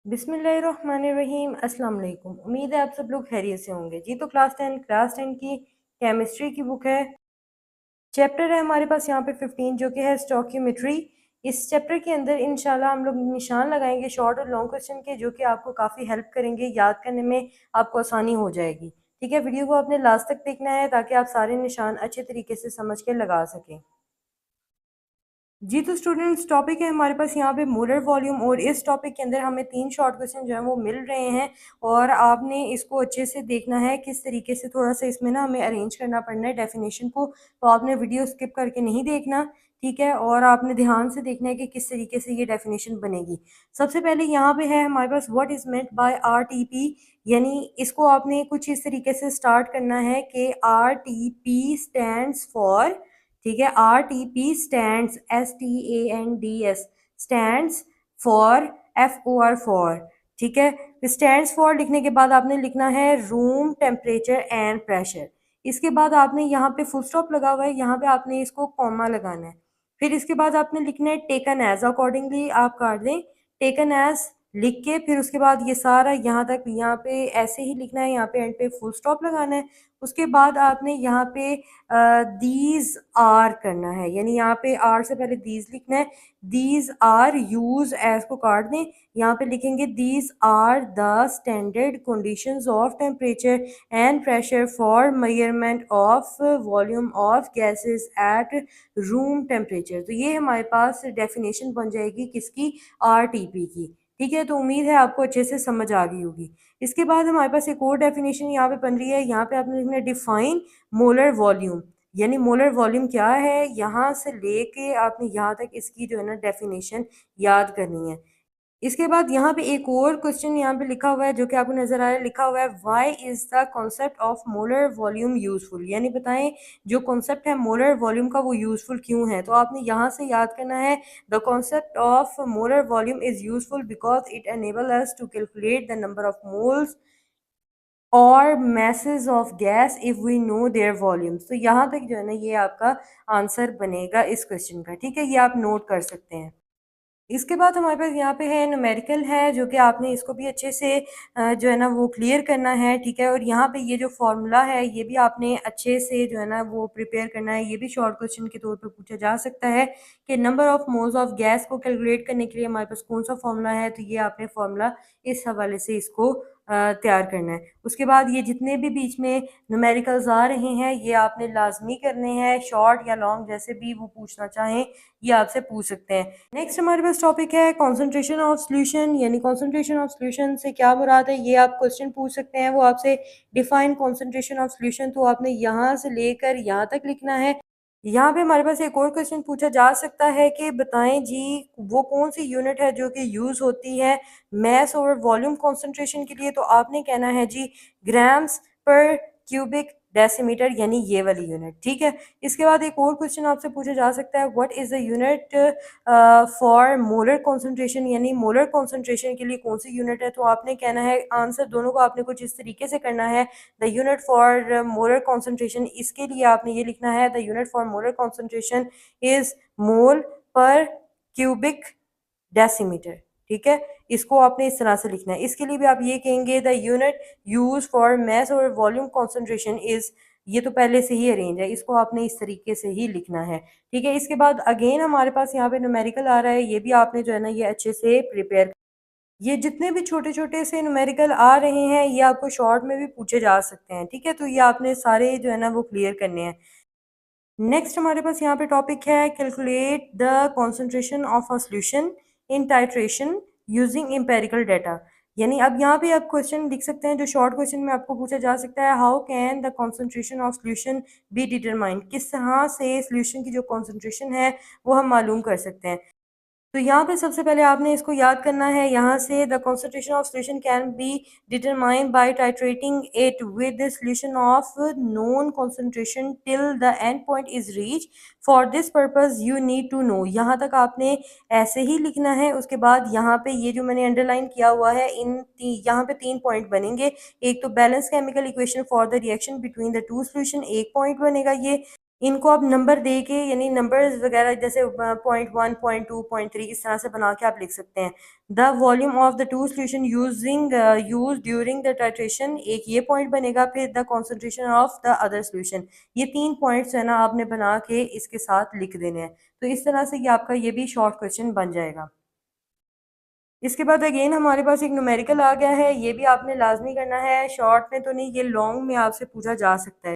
बिस्मिल्लाहिर्रहमानिर्रहीम। अस्सलाम वालेकुम। उम्मीद है आप सब लोग खैरियत से होंगे जी। तो क्लास 10 की केमिस्ट्री की बुक है। चैप्टर है हमारे पास यहाँ पे 15 जो कि है स्टोकियोमेट्री। इस चैप्टर के अंदर इंशाल्लाह हम लोग निशान लगाएंगे शॉर्ट और लॉन्ग क्वेश्चन के, जो कि आपको काफ़ी हेल्प करेंगे, याद करने में आपको आसानी हो जाएगी। ठीक है, वीडियो को आपने लास्ट तक देखना है ताकि आप सारे निशान अच्छे तरीके से समझ के लगा सकें। जी तो स्टूडेंट्स, टॉपिक है हमारे पास यहाँ पे मोलर वॉल्यूम, और इस टॉपिक के अंदर हमें 3 शॉर्ट क्वेश्चन जो है वो मिल रहे हैं, और आपने इसको अच्छे से देखना है किस तरीके से। थोड़ा सा इसमें ना हमें अरेंज करना पड़ना है डेफिनेशन को, तो आपने वीडियो स्किप करके नहीं देखना। ठीक है, और आपने ध्यान से देखना है कि किस तरीके से ये डेफिनेशन बनेगी। सबसे पहले यहाँ पे है हमारे पास what is meant by RTP, यानी इसको आपने कुछ इस तरीके से स्टार्ट करना है कि RTP स्टैंड्स फॉर। ठीक है, RTP stands STANDS stands for FOR। ठीक है, स्टैंड्स फॉर लिखने के बाद आपने लिखना है रूम टेम्परेचर एंड प्रेशर। इसके बाद आपने यहाँ पे फुल स्टॉप लगा हुआ है, यहाँ पे आपने इसको कॉमा लगाना है। फिर इसके बाद आपने लिखना है टेकन एज, अकॉर्डिंगली आप काट दें टेकन एज लिख के, फिर उसके बाद ये सारा यहाँ तक यहाँ पे ऐसे ही लिखना है, यहाँ पे एंड पे फुल स्टॉप लगाना है। उसके बाद आपने यहाँ पे दीज आर करना है, यानी यहाँ पे आर से पहले दीज लिखना है। दीज आर यूज एज को काट दें, यहाँ पे लिखेंगे these are the standard conditions of temperature and pressure for measurement of volume of gases at room temperature. तो ये हमारे पास डेफिनेशन बन जाएगी किसकी, RTP की। ठीक है, तो उम्मीद है आपको अच्छे से समझ आ गई होगी। इसके बाद हमारे पास एक और डेफिनेशन यहाँ पे बन रही है, यहाँ पे आपने लिखना है डिफाइन मोलर वॉल्यूम, यानी मोलर वॉल्यूम क्या है, यहाँ से लेके आपने यहाँ तक इसकी जो है ना डेफिनेशन याद करनी है। इसके बाद यहाँ पे एक और क्वेश्चन यहाँ पे लिखा हुआ है, जो कि आपको नजर आ रहा है, लिखा हुआ है why is the concept of molar volume useful, यानी बताएं जो कॉन्सेप्ट है मोलर वॉल्यूम का वो यूजफुल क्यों है। तो आपने यहाँ से याद करना है the concept of molar volume is useful because it enable us to calculate the number of moles और masses of gas if we know their volumes. तो यहाँ तक जो है ना ये आपका आंसर बनेगा इस क्वेश्चन का। ठीक है, ये आप नोट कर सकते हैं। इसके बाद हमारे पास यहाँ पे है न्यूमेरिकल है, जो कि आपने इसको भी अच्छे से जो है ना वो क्लियर करना है। ठीक है, और यहाँ पे ये जो फॉर्मूला है ये भी आपने अच्छे से जो है ना वो प्रिपेयर करना है। ये भी शॉर्ट क्वेश्चन के तौर पे पूछा जा सकता है कि number of moles of gas को कैलकुलेट करने के लिए हमारे पास कौन सा फॉर्मूला है। तो ये आपने फॉर्मूला इस हवाले से इसको तैयार करना है। उसके बाद ये जितने भी बीच में न्यूमेरिकल्स आ रहे हैं ये आपने लाजमी करने हैं, शॉर्ट या लॉन्ग जैसे भी वो पूछना चाहें ये आपसे पूछ सकते हैं। नेक्स्ट हमारे पास टॉपिक है कॉन्सेंट्रेशन ऑफ सोल्यूशन, यानी कॉन्सेंट्रेशन ऑफ सोल्यूशन से क्या मुराद है, ये आप क्वेश्चन पूछ सकते हैं। वो आपसे डिफाइन कॉन्सेंट्रेशन ऑफ सोल्यूशन, तो आपने यहाँ से लेकर यहाँ तक लिखना है। यहाँ पे हमारे पास एक और क्वेश्चन पूछा जा सकता है कि बताएं जी वो कौन सी यूनिट है जो कि यूज़ होती है मैस और वॉल्यूम कॉन्सेंट्रेशन के लिए। तो आपने कहना है जी ग्राम्स पर क्यूबिक डेसीमीटर, यानी ये वाली यूनिट। ठीक है, इसके बाद एक और क्वेश्चन आपसे पूछा जा सकता है what is the unit for molar concentration, यानी मोलर कॉन्सेंट्रेशन के लिए कौन सी यूनिट है। तो आपने कहना है आंसर दोनों को आपने कुछ इस तरीके से करना है। The unit for molar concentration, इसके लिए आपने ये लिखना है the unit for molar concentration is mole पर क्यूबिक डेसीमीटर। ठीक है, इसको आपने इस तरह से लिखना है। इसके लिए भी आप ये कहेंगे the unit use for mass और वॉल्यूम कॉन्सेंट्रेशन इज, ये तो पहले से ही अरेंज है, इसको आपने इस तरीके से ही लिखना है। ठीक है, इसके बाद अगेन हमारे पास यहाँ पे न्यूमेरिकल आ रहा है, ये भी आपने जो है ना ये अच्छे से प्रिपेयर, ये जितने भी छोटे छोटे से न्यूमेरिकल आ रहे हैं ये आपको शॉर्ट में भी पूछे जा सकते हैं। ठीक है, तो ये आपने सारे जो है ना वो क्लियर करने हैं। नेक्स्ट हमारे पास यहाँ पे टॉपिक है calculate the concentration of a solution in titration using empirical data, यानी अब यहाँ पे आप क्वेश्चन लिख सकते हैं जो शॉर्ट क्वेश्चन में आपको पूछा जा सकता है how can the concentration of solution be determined, किस तरह से सॉल्यूशन की जो कॉन्सेंट्रेशन है वो हम मालूम कर सकते हैं। तो यहाँ पे सबसे पहले आपने इसको याद करना है, यहाँ से the concentration of solution can be determined by titrating it with the solution of known concentration till the end point is reach. For this purpose you need to know, यहाँ तक आपने ऐसे ही लिखना है। उसके बाद यहाँ पे ये जो मैंने अंडरलाइन किया हुआ है यहाँ पे 3 पॉइंट बनेंगे। एक तो balance chemical equation for the reaction between the two solution, एक पॉइंट बनेगा ये। इनको आप नंबर दे के यानी नंबर्स वगैरह जैसे .1 .2 .3 इस तरह से बना के आप लिख सकते हैं। The volume of the two solution use during the titration, एक ये पॉइंट बनेगा। फिर the concentration of the other solution, ये 3 पॉइंट्स है ना आपने बना के इसके साथ लिख देने हैं। तो इस तरह से ये आपका ये भी शॉर्ट क्वेश्चन बन जाएगा। इसके बाद अगेन हमारे पास एक न्यूमेरिकल आ गया है, ये भी आपने लाजमी करना है। शॉर्ट में तो नहीं, ये लॉन्ग में आपसे पूछा जा सकता है।